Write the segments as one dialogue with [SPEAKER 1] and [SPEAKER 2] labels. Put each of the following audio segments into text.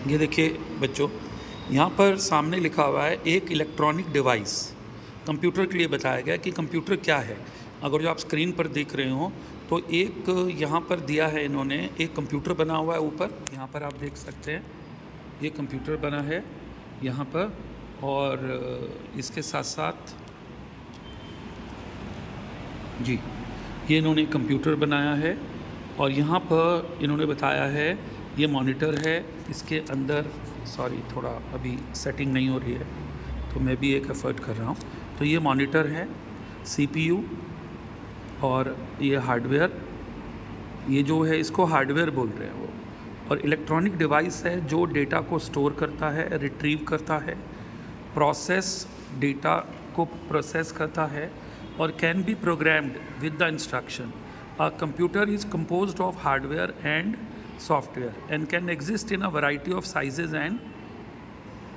[SPEAKER 1] ये देखिए बच्चों, यहाँ पर सामने लिखा हुआ है एक इलेक्ट्रॉनिक डिवाइस। कंप्यूटर के लिए बताया गया कि कंप्यूटर क्या है। अगर जो आप स्क्रीन पर देख रहे हो तो एक यहाँ पर दिया है इन्होंने, एक कंप्यूटर बना हुआ है ऊपर, यहाँ पर आप देख सकते हैं ये कंप्यूटर बना है यहाँ पर। और इसके साथ साथ जी ये इन्होंने कंप्यूटर बनाया है और यहाँ पर इन्होंने बताया है ये मॉनिटर है। इसके अंदर सॉरी थोड़ा अभी सेटिंग नहीं हो रही है तो मैं भी एक एफ़र्ट कर रहा हूँ। तो ये मॉनिटर है, सीपीयू और ये हार्डवेयर, ये जो है इसको हार्डवेयर बोल रहे हैं वो। और इलेक्ट्रॉनिक डिवाइस है जो डेटा को स्टोर करता है, रिट्रीव करता है, डेटा को प्रोसेस करता है और can be programmed with the instruction. A computer is composed of hardware and software and can exist in a variety of sizes and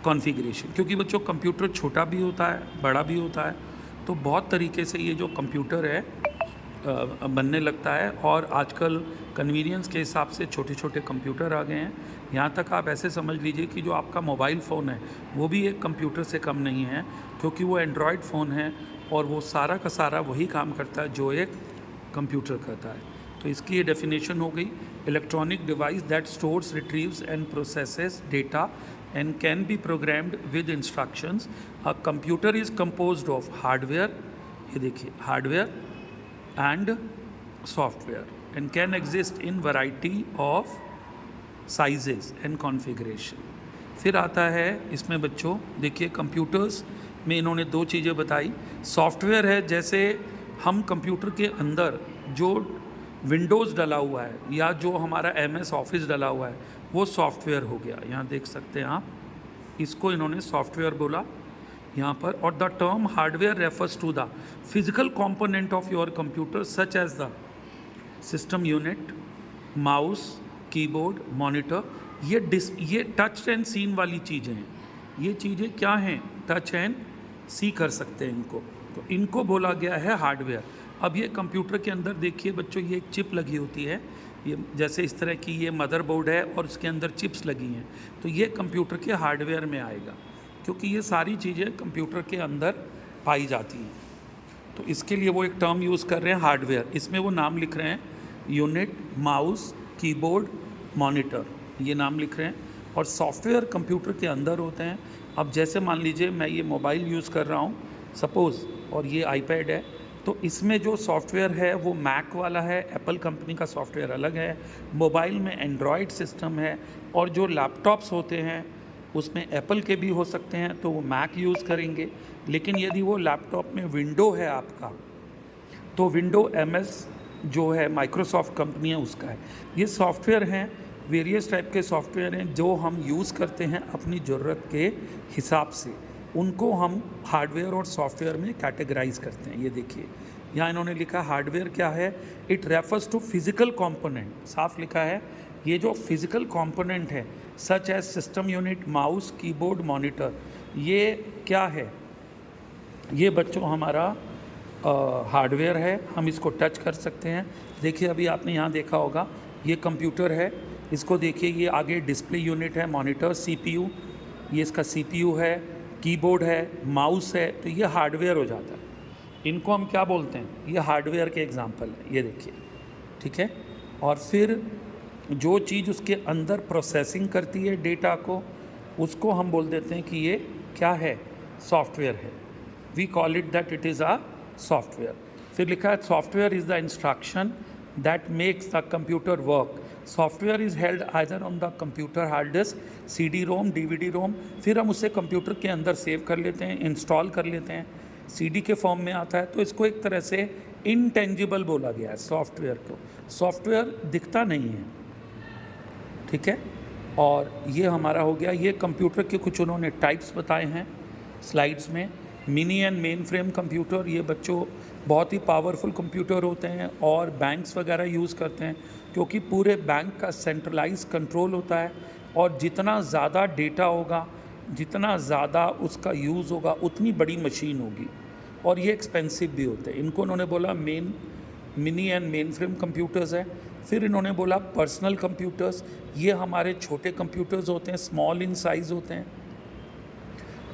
[SPEAKER 1] configuration. क्योंकि बच्चों कंप्यूटर छोटा भी होता है, बड़ा भी होता है, तो बहुत तरीके से ये जो कंप्यूटर है बनने लगता है। और आजकल कन्वीनियंस के हिसाब से छोटे छोटे कंप्यूटर आ गए हैं। यहाँ तक आप ऐसे समझ लीजिए कि जो आपका मोबाइल फ़ोन है वो भी एक कंप्यूटर से कम नहीं है, क्योंकि वो एंड्रॉयड फ़ोन है और वो सारा का सारा वही काम करता है जो एक कंप्यूटर करता है। तो इसकी ये डेफिनेशन हो गई, electronic device that stores, retrieves and processes data and can be programmed with instructions. A computer is composed of hardware, ये देखिए hardware and software and can exist in variety of sizes and configuration. फिर आता है इसमें बच्चों देखिए computers में इन्होंने दो चीज़ें बताई। सॉफ्टवेयर है, जैसे हम कंप्यूटर के अंदर जो विंडोज़ डला हुआ है या जो हमारा MS ऑफिस डला हुआ है वो सॉफ्टवेयर हो गया। यहाँ देख सकते हैं आप, इसको इन्होंने सॉफ्टवेयर बोला यहाँ पर। और the term hardware refers to the physical component of your computer such as the system unit, mouse, keyboard, monitor. ये टच एंड सीन वाली चीज़ें हैं। ये चीज़ें क्या हैं? टच एंड सी कर सकते हैं इनको, तो इनको बोला गया है हार्डवेयर। अब ये कंप्यूटर के अंदर देखिए बच्चों, ये एक चिप लगी होती है, ये जैसे इस तरह की ये मदरबोर्ड है और उसके अंदर चिप्स लगी हैं, तो ये कंप्यूटर के हार्डवेयर में आएगा, क्योंकि ये सारी चीज़ें कंप्यूटर के अंदर पाई जाती हैं। तो इसके लिए वो एक टर्म यूज़ कर रहे हैं हार्डवेयर। इसमें वो नाम लिख रहे हैं यूनिट, माउस, कीबोर्ड, मॉनिटर, ये नाम लिख रहे हैं। और सॉफ्टवेयर कंप्यूटर के अंदर होते हैं। अब जैसे मान लीजिए मैं ये मोबाइल यूज़ कर रहा हूँ सपोज़, और ये आईपैड है, तो इसमें जो सॉफ्टवेयर है वो मैक वाला है, एप्पल कंपनी का सॉफ्टवेयर अलग है, मोबाइल में एंड्रॉयड सिस्टम है, और जो लैपटॉप्स होते हैं उसमें एप्पल के भी हो सकते हैं तो वो मैक यूज़ करेंगे। लेकिन यदि वो लैपटॉप में विंडो है आपका, तो विंडो MS जो है माइक्रोसॉफ्ट कंपनी है उसका है। ये सॉफ्टवेयर हैं, वेरियस टाइप के सॉफ्टवेयर हैं जो हम यूज़ करते हैं अपनी ज़रूरत के हिसाब से, उनको हम हार्डवेयर और सॉफ्टवेयर में कैटेगराइज करते हैं। ये देखिए यहाँ इन्होंने लिखा हार्डवेयर क्या है, it refers to physical component, साफ लिखा है ये जो फिजिकल कंपोनेंट है such as system unit, mouse, keyboard, monitor, ये क्या है? ये बच्चों हमारा हार्डवेयर है, हम इसको टच कर सकते हैं। देखिए अभी आपने यहाँ देखा होगा ये कंप्यूटर है, इसको देखिए ये आगे डिस्प्ले यूनिट है, मॉनिटर, CPU, ये इसका CPU है, कीबोर्ड है, माउस है, तो ये हार्डवेयर हो जाता है। इनको हम क्या बोलते हैं? ये हार्डवेयर के एग्जांपल है, ये देखिए, ठीक है। और फिर जो चीज़ उसके अंदर प्रोसेसिंग करती है डेटा को, उसको हम बोल देते हैं कि ये क्या है? सॉफ्टवेयर है। We call it that it is a software. फिर लिखा है software is the instruction that makes the computer work. Software is held either on the computer hard disk, CD-ROM, DVD-ROM। फिर हम उसे कंप्यूटर के अंदर सेव कर लेते हैं, इंस्टॉल कर लेते हैं, CD के फॉर्म में आता है। तो इसको एक तरह से इनटेंजिबल बोला गया है सॉफ्टवेयर को। सॉफ्टवेयर दिखता नहीं है, ठीक है। और ये हमारा हो गया, ये कंप्यूटर के कुछ उन्होंने टाइप्स बताए हैं स्लाइड्स में। Mini and main frame computer, ये बच्चों बहुत ही पावरफुल कंप्यूटर होते हैं और बैंक्स वगैरह यूज़ करते हैं, क्योंकि पूरे बैंक का सेंट्रलाइज कंट्रोल होता है और जितना ज़्यादा डेटा होगा, जितना ज़्यादा उसका यूज़ होगा, उतनी बड़ी मशीन होगी, और ये एक्सपेंसिव भी होते हैं। इनको उन्होंने बोला mini and main frame computers है। फिर इन्होंने बोला पर्सनल कंप्यूटर्स, ये हमारे छोटे कंप्यूटर्स होते हैं, स्मॉल इन साइज़ होते हैं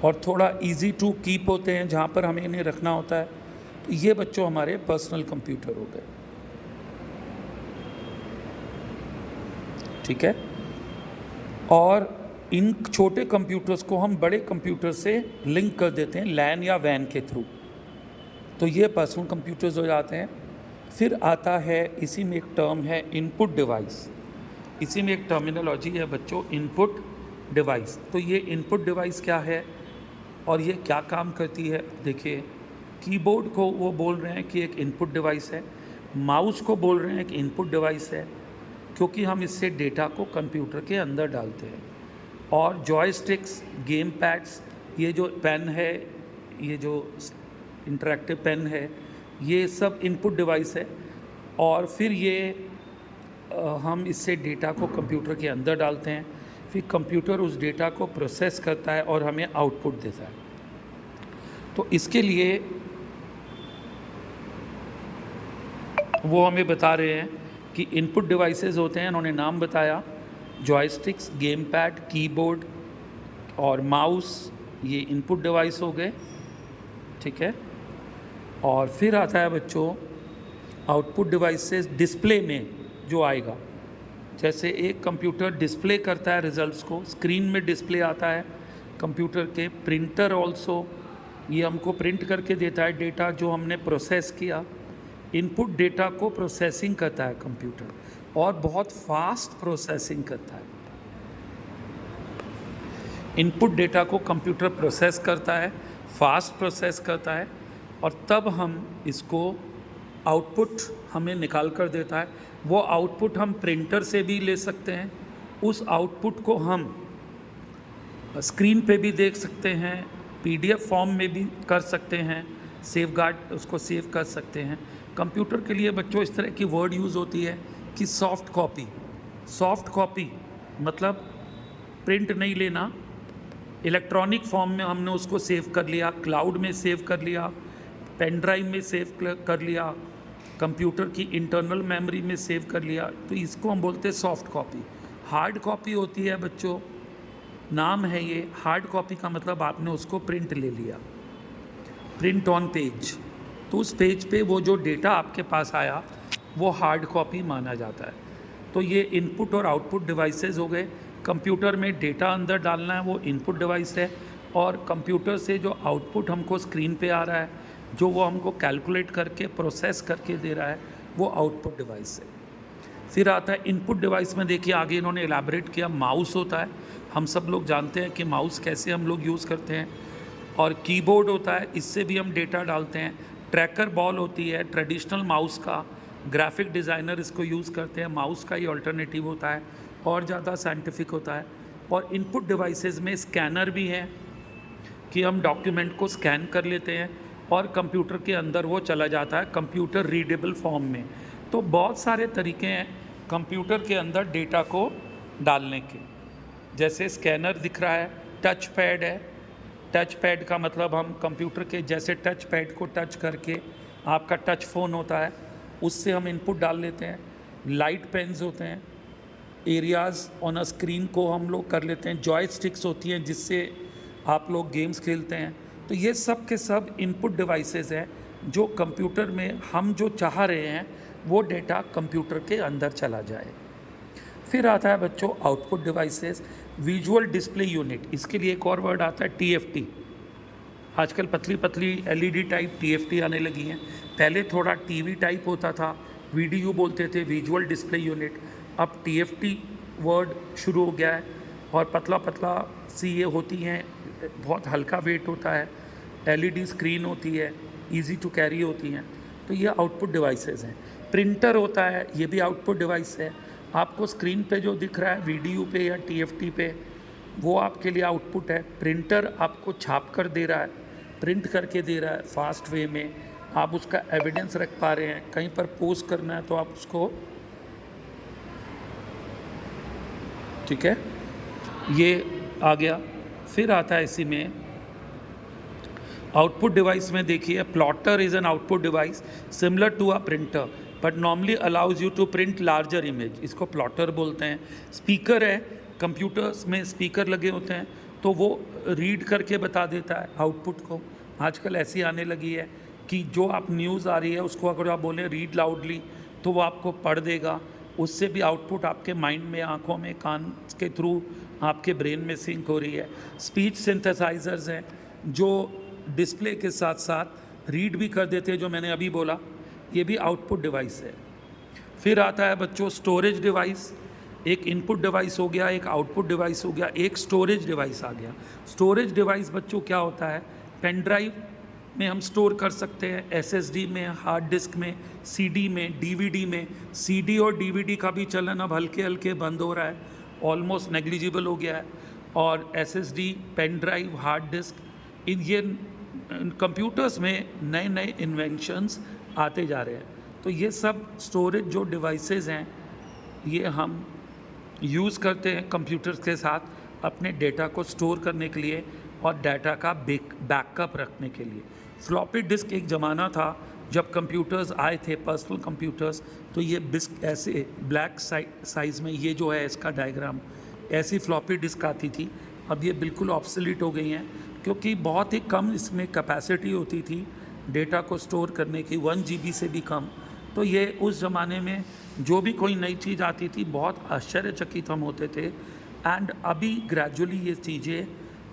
[SPEAKER 1] और थोड़ा इजी टू कीप होते हैं, जहाँ पर हमें इन्हें रखना होता है। तो ये बच्चों हमारे पर्सनल कंप्यूटर हो गए, ठीक है। और इन छोटे कंप्यूटर्स को हम बड़े कंप्यूटर से लिंक कर देते हैं लैन या वैन के थ्रू, तो ये पर्सनल कंप्यूटर्स हो जाते हैं। फिर आता है, इसी में एक टर्म है इनपुट डिवाइस, इसी में एक टर्मिनोलॉजी है बच्चों इनपुट डिवाइस। तो ये इनपुट डिवाइस क्या है और ये क्या काम करती है? देखिए, कीबोर्ड को वो बोल रहे हैं कि एक इनपुट डिवाइस है, माउस को बोल रहे हैं कि इनपुट डिवाइस है, क्योंकि हम इससे डेटा को कंप्यूटर के अंदर डालते हैं। और जॉयस्टिक्स, गेम पैड्स, ये जो पेन है, ये जो इंटरैक्टिव पेन है, ये सब इनपुट डिवाइस है। और फिर ये हम इससे डेटा को कंप्यूटर के अंदर डालते हैं, फिर कंप्यूटर उस डेटा को प्रोसेस करता है और हमें आउटपुट देता है। तो इसके लिए वो हमें बता रहे हैं कि इनपुट डिवाइसेस होते हैं, उन्होंने नाम बताया, जॉयस्टिक्स, गेम पैड, कीबोर्ड और माउस, ये इनपुट डिवाइस हो गए, ठीक है। और फिर आता है बच्चों आउटपुट डिवाइसेस, डिस्प्ले में जो आएगा, जैसे एक कंप्यूटर डिस्प्ले करता है रिजल्ट्स को, स्क्रीन में डिस्प्ले आता है कंप्यूटर के। प्रिंटर ऑल्सो, ये हमको प्रिंट करके देता है डेटा जो हमने प्रोसेस किया। इनपुट डेटा को प्रोसेसिंग करता है कंप्यूटर और बहुत फास्ट प्रोसेसिंग करता है। इनपुट डेटा को कंप्यूटर प्रोसेस करता है, फास्ट प्रोसेस करता है और तब हम इसको आउटपुट हमें निकाल कर देता है। वो आउटपुट हम प्रिंटर से भी ले सकते हैं, उस आउटपुट को हम स्क्रीन पे भी देख सकते हैं, पीडीएफ फॉर्म में भी कर सकते हैं, सेफगार्ड उसको सेव कर सकते हैं। कंप्यूटर के लिए बच्चों इस तरह की वर्ड यूज़ होती है कि सॉफ्ट कॉपी। सॉफ्ट कॉपी मतलब प्रिंट नहीं लेना, इलेक्ट्रॉनिक फॉर्म में हमने उसको सेव कर लिया, क्लाउड में सेव कर लिया, पेन ड्राइव में सेव कर लिया, कंप्यूटर की इंटरनल मेमोरी में सेव कर लिया, तो इसको हम बोलते हैं सॉफ्ट कॉपी। हार्ड कॉपी होती है बच्चों, नाम है ये, हार्ड कॉपी का मतलब आपने उसको प्रिंट ले लिया, प्रिंट ऑन पेज, तो उस पेज पे वो जो डेटा आपके पास आया वो हार्ड कॉपी माना जाता है। तो ये इनपुट और आउटपुट डिवाइसेस हो गए। कंप्यूटर में डेटा अंदर डालना है वो इनपुट डिवाइस है, और कंप्यूटर से जो आउटपुट हमको स्क्रीन पे आ रहा है, जो वो हमको कैलकुलेट करके प्रोसेस करके दे रहा है, वो आउटपुट डिवाइस है। फिर आता है इनपुट डिवाइस में, देखिए आगे इन्होंने एलैबोरेट किया, माउस होता है, हम सब लोग जानते हैं कि माउस कैसे हम लोग यूज़ करते हैं। और कीबोर्ड होता है, इससे भी हम डेटा डालते हैं। ट्रैकर बॉल होती है, ट्रेडिशनल माउस का, ग्राफिक डिज़ाइनर इसको यूज़ करते हैं, माउस का ही ऑल्टरनेटिव होता है और ज़्यादा साइंटिफिक होता है। और इनपुट डिवाइसेस में स्कैनर भी हैं कि हम डॉक्यूमेंट को स्कैन कर लेते हैं और कंप्यूटर के अंदर वो चला जाता है कंप्यूटर रीडेबल फॉर्म में। तो बहुत सारे तरीके हैं कंप्यूटर के अंदर डेटा को डालने के। जैसे स्कैनर दिख रहा है, टच पैड है, टच पैड का मतलब हम कंप्यूटर के जैसे टच पैड को टच करके, आपका टच फ़ोन होता है उससे हम इनपुट डाल लेते हैं। लाइट पेन्स होते हैं, एरियाज़ ऑन अ स्क्रीन को हम लोग कर लेते हैं। जॉयस्टिक्स होती हैं जिससे आप लोग गेम्स खेलते हैं। तो ये सब के सब इनपुट डिवाइसेस हैं जो कंप्यूटर में हम जो चाह रहे हैं वो डेटा कंप्यूटर के अंदर चला जाए। फिर आता है बच्चों output devices, visual display unit, इसके लिए एक और वर्ड आता है टीएफटी। आजकल पतली पतली एलईडी टाइप टीएफटी आने लगी हैं। पहले थोड़ा टीवी टाइप होता था, वीडीयू बोलते थे, विजुअल डिस्प्ले यूनिट। अब टीएफटी वर्ड शुरू हो गया है और पतला पतला सी ये होती हैं, बहुत हल्का वेट होता है, एलईडी स्क्रीन होती है, इजी टू कैरी होती हैं। तो ये आउटपुट डिवाइसेस हैं। प्रिंटर होता है, ये भी आउटपुट डिवाइस है। आपको स्क्रीन पे जो दिख रहा है वीडीयू पे या टीएफटी पे, वो आपके लिए आउटपुट है। प्रिंटर आपको छाप कर दे रहा है, प्रिंट करके दे रहा है फास्ट वे में, आप उसका एविडेंस रख पा रहे हैं। कहीं पर पोस्ट करना है तो आप उसको, ठीक है, ये आ गया। फिर आता है इसी में आउटपुट डिवाइस में, देखिए plotter is an output device similar to a printer. But normally allows you to print larger image, इसको प्लॉटर बोलते हैं। स्पीकर है, कंप्यूटर्स में स्पीकर लगे होते हैं तो वो रीड करके बता देता है आउटपुट को। आजकल ऐसी आने लगी है कि जो आप न्यूज़ आ रही है उसको अगर आप बोलें रीड लाउडली तो वो आपको पढ़ देगा, उससे भी आउटपुट आपके माइंड में, आँखों में, कान के थ्रू आपके ब्रेन में सिंक हो रही है। स्पीच सिंथेसाइजर्स हैं जो डिस्प्ले के साथ साथ रीड भी कर देते हैं, जो मैंने अभी बोला, ये भी आउटपुट डिवाइस है। फिर आता है बच्चों स्टोरेज डिवाइस। एक इनपुट डिवाइस हो गया, एक आउटपुट डिवाइस हो गया, एक स्टोरेज डिवाइस आ गया। स्टोरेज डिवाइस बच्चों क्या होता है, पेन ड्राइव में हम स्टोर कर सकते हैं, एसएसडी में, हार्ड डिस्क में, सीडी में, डीवीडी में। सीडी और डीवीडी का भी चलन अब हल्के हल्के बंद हो रहा है, ऑलमोस्ट नेग्लिजिबल हो गया है। और SSD, pen drive, hard disk, इन ये कंप्यूटर्स में नए नए इन्वेंशंस आते जा रहे हैं। तो ये सब स्टोरेज जो डिवाइसेस हैं ये हम यूज़ करते हैं कंप्यूटर्स के साथ अपने डेटा को स्टोर करने के लिए और डाटा का बैकअप रखने के लिए। फ्लॉपी डिस्क एक ज़माना था जब कंप्यूटर्स आए थे, पर्सनल कंप्यूटर्स, तो ये डिस्क ऐसे ब्लैक साइज़ में, ये जो है इसका डायग्राम, ऐसी फ्लॉपी डिस्क आती थी। अब ये बिल्कुल ऑब्सोलीट हो गई हैं क्योंकि बहुत ही कम इसमें कैपेसिटी होती थी डेटा को स्टोर करने की, 1 GB से भी कम। तो ये उस ज़माने में जो भी कोई नई चीज़ आती थी बहुत आश्चर्यचकित हम होते थे। एंड अभी ग्रेजुअली ये चीज़ें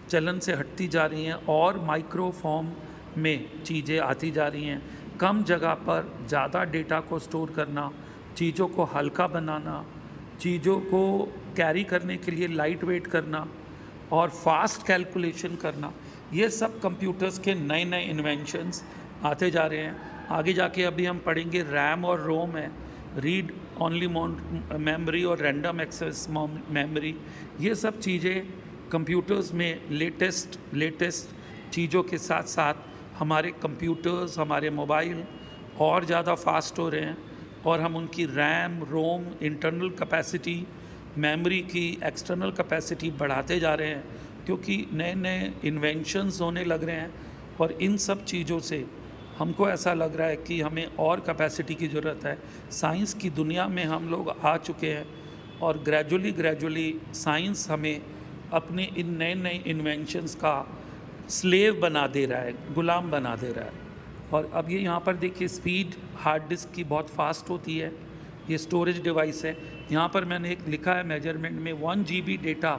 [SPEAKER 1] चलन से हटती जा रही हैं और माइक्रो फॉर्म में चीज़ें आती जा रही हैं। कम जगह पर ज़्यादा डेटा को स्टोर करना, चीज़ों को हल्का बनाना, चीज़ों को कैरी करने के लिए लाइट वेट करना और फास्ट कैलकुलेशन करना, ये सब कंप्यूटर्स के नए नए इन्वेंशंस आते जा रहे हैं। आगे जाके अभी हम पढ़ेंगे रैम और रोम है, रीड ओनली मेमोरी और रैंडम एक्सेस मेमोरी। ये सब चीज़ें कंप्यूटर्स में लेटेस्ट चीज़ों के साथ साथ हमारे कंप्यूटर्स, हमारे मोबाइल और ज़्यादा फास्ट हो रहे हैं और हम उनकी रैम, रोम, इंटरनल कैपेसिटी, मेमोरी की एक्सटर्नल कैपेसिटी बढ़ाते जा रहे हैं क्योंकि नए नए इन्वेंशंस होने लग रहे हैं। और इन सब चीज़ों से हमको ऐसा लग रहा है कि हमें और कैपेसिटी की ज़रूरत है। साइंस की दुनिया में हम लोग आ चुके हैं और ग्रेजुअली साइंस हमें अपने इन नए नए इन्वेंशंस का स्लेव बना दे रहा है, गुलाम बना दे रहा है। और अब ये यहाँ पर देखिए स्पीड हार्ड डिस्क की बहुत फास्ट होती है, ये स्टोरेज डिवाइस है। यहाँ पर मैंने एक लिखा है मेजरमेंट में 1 GB डेटा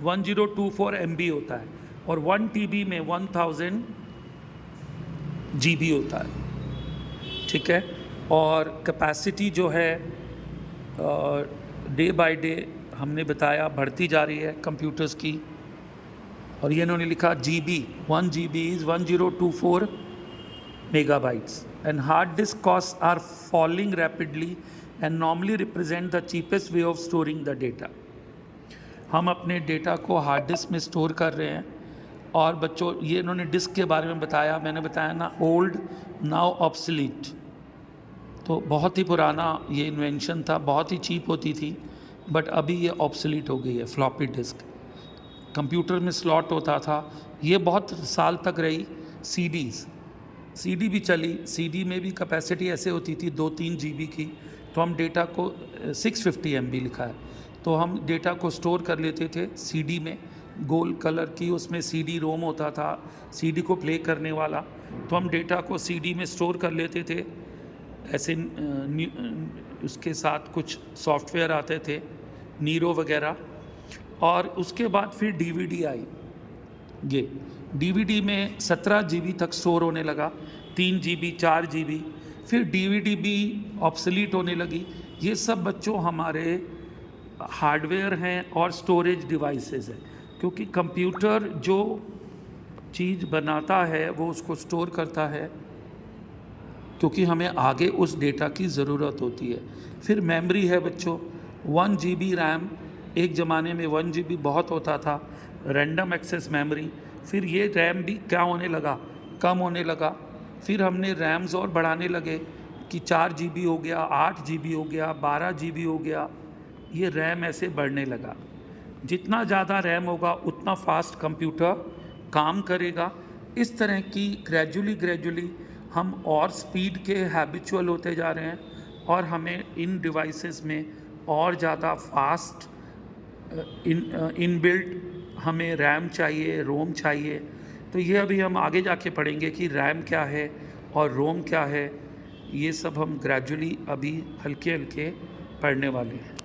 [SPEAKER 1] 1024 MB होता है और 1 TB में 1000 GB होता है, ठीक है। और कैपेसिटी जो है डे बाय डे हमने बताया बढ़ती जा रही है कंप्यूटर्स की। और ये इन्होंने लिखा GB, 1 GB is 1024 megabytes and hard disk costs are falling rapidly and normally represent the cheapest way of storing the data। हम अपने डेटा को हार्ड डिस्क में स्टोर कर रहे हैं। और बच्चों ये इन्होंने डिस्क के बारे में बताया, मैंने बताया ना ओल्ड नाउ ऑब्सोलीट, तो बहुत ही पुराना ये इन्वेंशन था, बहुत ही चीप होती थी बट अभी ये ऑब्सोलीट हो गई है। फ्लॉपी डिस्क कंप्यूटर में स्लॉट होता था, ये बहुत साल तक रही। सीडी भी चली, सीडी में भी कैपेसिटी ऐसे होती थी 2-3 GB की, तो हम डेटा को 650 MB लिखा है, तो हम डेटा को स्टोर कर लेते थे सीडी में, गोल्ड कलर की उसमें सीडी रोम होता था, सीडी को प्ले करने वाला, तो हम डेटा को सीडी में स्टोर कर लेते थे। ऐसे उसके साथ कुछ सॉफ्टवेयर आते थे, नीरो वगैरह। और उसके बाद फिर डीवीडी आई। ये डीवीडी में 17 GB तक स्टोर होने लगा, 3 GB, 4 GB, फिर डीवीडी भी ऑब्सोलीट होने लगी। ये सब बच्चों हमारे हार्डवेयर हैं और स्टोरेज डिवाइसेस हैं, क्योंकि कंप्यूटर जो चीज़ बनाता है वो उसको स्टोर करता है क्योंकि हमें आगे उस डेटा की ज़रूरत होती है। फिर मेमोरी है बच्चों, 1 GB रैम, एक ज़माने में 1 GB बहुत होता था, रैंडम एक्सेस मेमोरी। फिर ये रैम भी क्या होने लगा, कम होने लगा। फिर हमने रैम्स और बढ़ाने लगे कि 4 GB हो गया, 8 GB हो गया, 12 GB हो गया, ये रैम ऐसे बढ़ने लगा। जितना ज़्यादा रैम होगा उतना फास्ट कंप्यूटर काम करेगा। इस तरह की ग्रेजुअली हम और स्पीड के हैबिचुअल होते जा रहे हैं और हमें इन डिवाइसेस में और ज़्यादा फास्ट इनबिल्ट हमें रैम चाहिए, रोम चाहिए। तो ये अभी हम आगे जाके पढ़ेंगे कि रैम क्या है और रोम क्या है। ये सब हम ग्रेजुअली अभी हल्के हल्के पढ़ने वाले हैं।